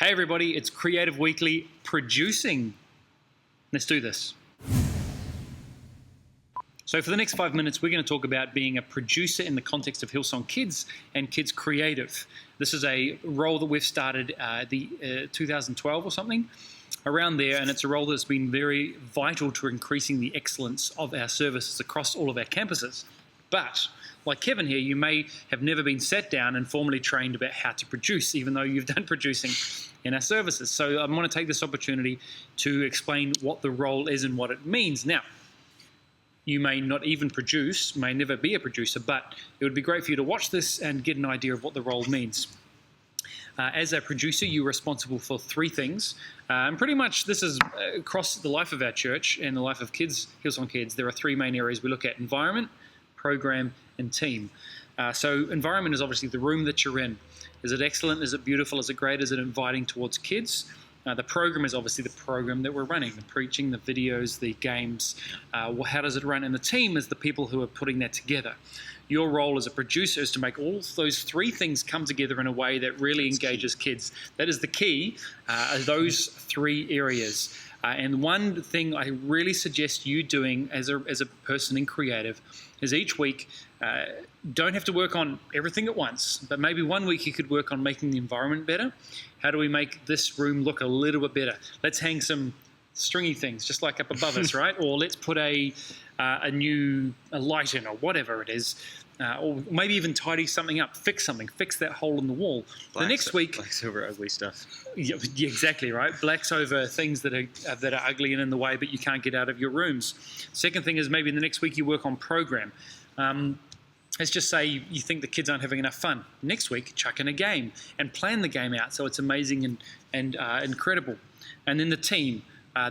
Hey everybody, it's Creative Weekly producing. Let's do this. So for the next 5 minutes, we're going to talk about being a producer in the context of Hillsong Kids and Kids Creative. This is a role that we've started 2012 or something, around there, and it's a role that's been very vital to increasing the excellence of our services across all of our campuses. But like Kevin here, you may have never been sat down and formally trained about how to produce, even though you've done producing in our services. So I want to take this opportunity to explain what the role is and what it means. Now, you may not even produce, may never be a producer, but it would be great for you to watch this and get an idea of what the role means. As a producer, you're responsible for three things. And pretty much this is across the life of our church and the life of kids, Hillsong Kids. There are three main areas we look at: environment, program, and team. So environment is obviously the room that you're in. Is it excellent? Is it beautiful? Is it great? Is it inviting towards kids? The program is obviously the program that we're running, the preaching, the videos, the games. How does it run? And the team is the people who are putting that together. Your role as a producer is to make all those three things come together in a way that really engages kids. That is the key, those three areas. And one thing I really suggest you doing as a person in creative is each week, don't have to work on everything at once, but maybe 1 week you could work on making the environment better. How do we make this room look a little bit better? Let's hang some stringy things just like up above us, right? Or let's put a new light in, or whatever it is. Or maybe even tidy something up, fix that hole in the wall. The next week, blacks over ugly stuff. Yeah, exactly right. Blacks over things that are ugly and in the way, but you can't get out of your rooms. Second thing is maybe in the next week you work on program. Let's just say you think the kids aren't having enough fun. Next week, chuck in a game and plan the game out so it's amazing and incredible. And then the team.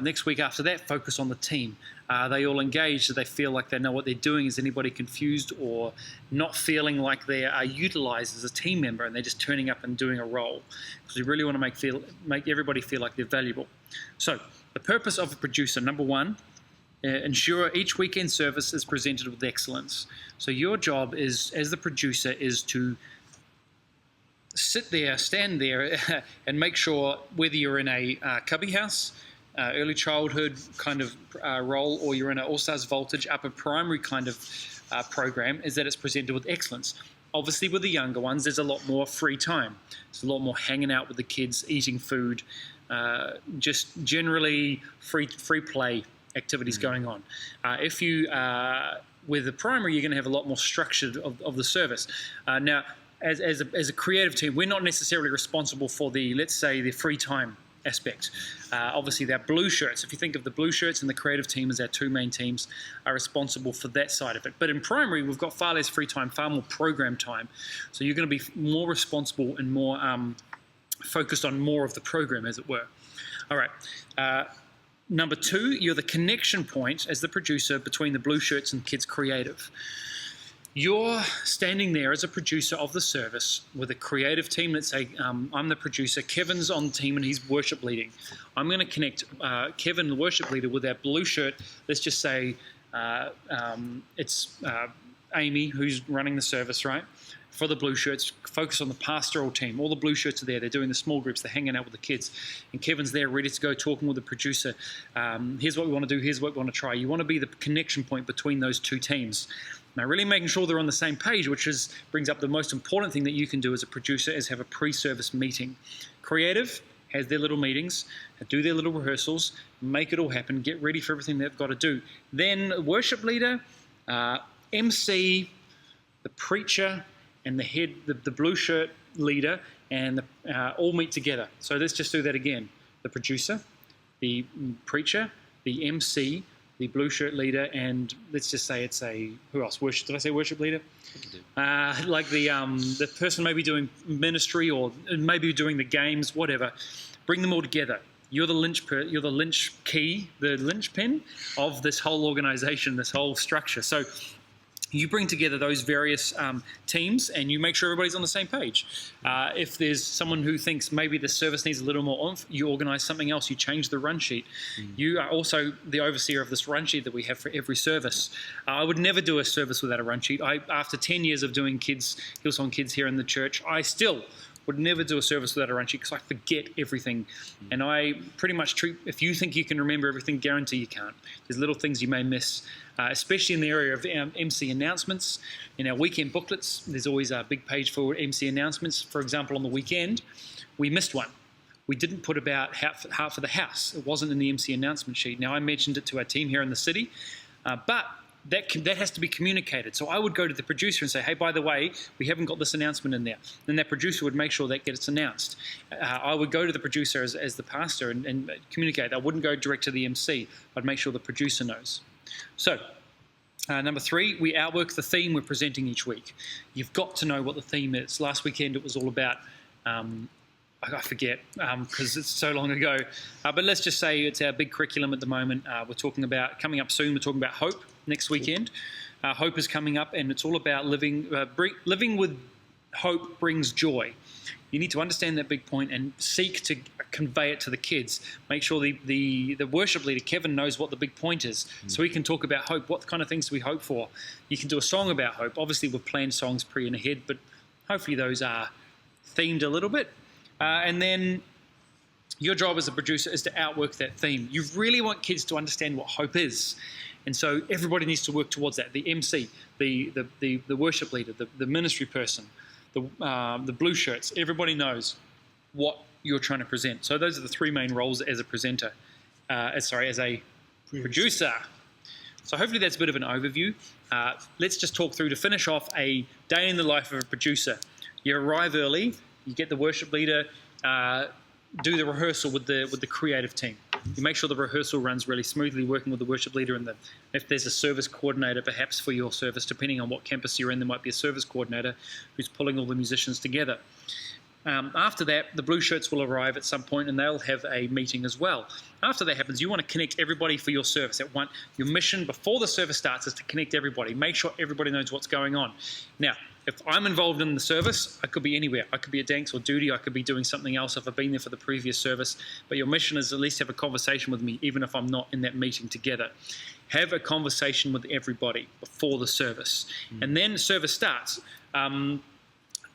Next week after that, focus on the team. Are they all engaged? Do they feel like they know what they're doing? Is anybody confused or not feeling like they are utilized as a team member and they're just turning up and doing a role? Because we really want to make everybody feel like they're valuable. So the purpose of a producer, number one, ensure each weekend service is presented with excellence. So your job is, as the producer, is to sit there, stand there, and make sure whether you're in a cubby house, early childhood kind of role, or you're in an All-Stars Voltage upper primary kind of program, is that it's presented with excellence. Obviously with the younger ones, there's a lot more free time. There's a lot more hanging out with the kids, eating food, just generally free play activities going on. If you with the primary, you're going to have a lot more structure of the service. Now, as a creative team, we're not necessarily responsible for the, let's say, the free time aspect. Obviously, they're blue shirts. If you think of the blue shirts and the creative team as our two main teams, are responsible for that side of it. But in primary, we've got far less free time, far more program time. So you're going to be more responsible and more focused on more of the program, as it were. All right. Number two, you're the connection point as the producer between the blue shirts and Kids Creative. You're standing there as a producer of the service with a creative team. Let's say I'm the producer, Kevin's on the team and he's worship leading. I'm going to connect Kevin, the worship leader, with our blue shirt. Let's just say it's Amy who's running the service, right? For the blue shirts, focus on the pastoral team. All the blue shirts are there. They're doing the small groups. They're hanging out with the kids. And Kevin's there ready to go, talking with the producer. Here's what we want to do. Here's what we want to try. You want to be the connection point between those two teams. Now, really making sure they're on the same page, which brings up the most important thing that you can do as a producer, is have a pre-service meeting. Creative has their little meetings, do their little rehearsals, make it all happen, get ready for everything they've got to do. Then worship leader, MC, the preacher, and the head, the blue shirt leader, and all meet together. So let's just do that again. The producer, the preacher, the MC, the blue shirt leader, and let's just say it's who else? Worship? Did I say worship leader? Like the person maybe doing ministry or maybe doing the games, whatever. Bring them all together. You're the linchpin of this whole organization, this whole structure. So you bring together those various teams and you make sure everybody's on the same page. If there's someone who thinks maybe the service needs a little more oomph, you organize something else, you change the run sheet. You are also the overseer of this run sheet that we have for every service. I would never do a service without a run sheet. After 10 years of doing Hillsong Kids here in the church, I still would never do a service without a run sheet because I forget everything. And I pretty much treat, if you think you can remember everything, guarantee you can't. There's little things you may miss, especially in the area of MC announcements. In our weekend booklets, there's always a big page for MC announcements. For example, on the weekend, we missed one. We didn't put about half of the house. It wasn't in the MC announcement sheet. Now, I mentioned it to our team here in the city, but that has to be communicated. So I would go to the producer and say, hey, by the way, we haven't got this announcement in there. Then that producer would make sure that gets announced. I would go to the producer as the pastor and communicate. I wouldn't go direct to the MC. I'd make sure the producer knows. So number 3, we outwork the theme we're presenting each week. You've got to know what the theme is. Last weekend it was all about, I forget because it's so long ago, but let's just say it's our big curriculum at the moment. We're talking about, coming up soon, we're talking about hope next weekend. Hope is coming up, and it's all about living with hope brings joy. You need to understand that big point and seek to convey it to the kids. Make sure the worship leader, Kevin, knows what the big point is, so he can talk about hope. What kind of things do we hope for? You can do a song about hope. Obviously, we've planned songs pre and ahead, but hopefully those are themed a little bit. And then your job as a producer is to outwork that theme. You really want kids to understand what hope is. And so everybody needs to work towards that. The MC, the worship leader, the ministry person, the blue shirts, everybody knows what you're trying to present. So those are the 3 main roles as a presenter, as a producer. So hopefully that's a bit of an overview. Let's just talk through, to finish off, a day in the life of a producer. You arrive early, you get the worship leader, do the rehearsal with the creative team. You make sure the rehearsal runs really smoothly, working with the worship leader, and if there's a service coordinator perhaps for your service, depending on what campus you're in, there might be a service coordinator who's pulling all the musicians together. After that, the blue shirts will arrive at some point and they'll have a meeting as well. After that happens, you want to connect everybody for your service. Your mission before the service starts is to connect everybody. Make sure everybody knows what's going on. Now, if I'm involved in the service, I could be anywhere. I could be at Danks or duty. I could be doing something else if I've been there for the previous service. But your mission is at least have a conversation with me, even if I'm not in that meeting together. Have a conversation with everybody before the service. And then service starts.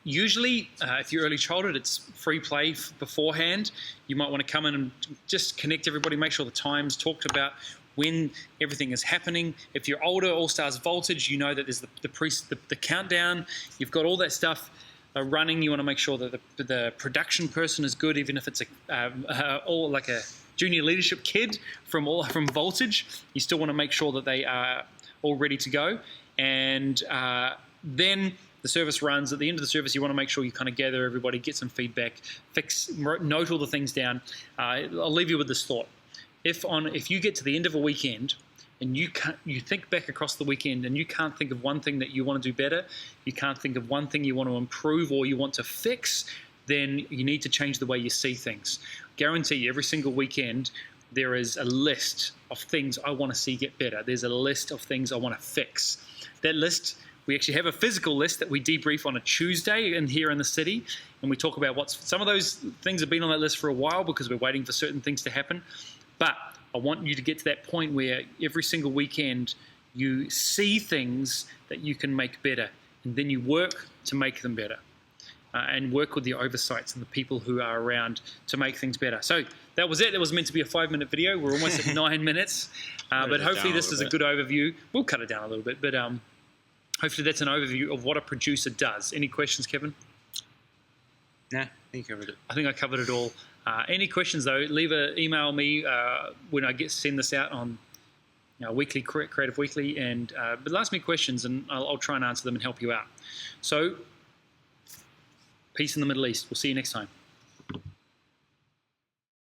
Usually, if you're early childhood, it's free play beforehand. You might want to come in and just connect everybody, make sure the time's talked about, when everything is happening. If you're older, All Stars Voltage, you know that there's the countdown. You've got all that stuff running. You want to make sure that the production person is good, even if it's all like a junior leadership kid from Voltage. You still want to make sure that they are all ready to go. And then the service runs. At the end of the service, you want to make sure you kind of gather everybody, get some feedback, note all the things down. I'll leave you with this thought. If you get to the end of a weekend and you think back across the weekend and you can't think of one thing that you want to do better, you can't think of one thing you want to improve or you want to fix, then you need to change the way you see things. Guarantee you, every single weekend there is a list of things I want to see get better. There's a list of things I want to fix. That list, we actually have a physical list that we debrief on a Tuesday here in the city, and we talk about some of those things have been on that list for a while because we're waiting for certain things to happen. But I want you to get to that point where every single weekend you see things that you can make better, and then you work to make them better, and work with the oversights and the people who are around to make things better. So that was it. It was meant to be a 5-minute video. We're almost at 9 minutes, but hopefully this is a good overview. We'll cut it down a little bit, but hopefully that's an overview of what a producer does. Any questions, Kevin? Nah, I think you covered it. I think I covered it all. Any questions, though, email me when I send this out on weekly, Creative Weekly, but ask me questions and I'll try and answer them and help you out. So, peace in the Middle East. We'll see you next time.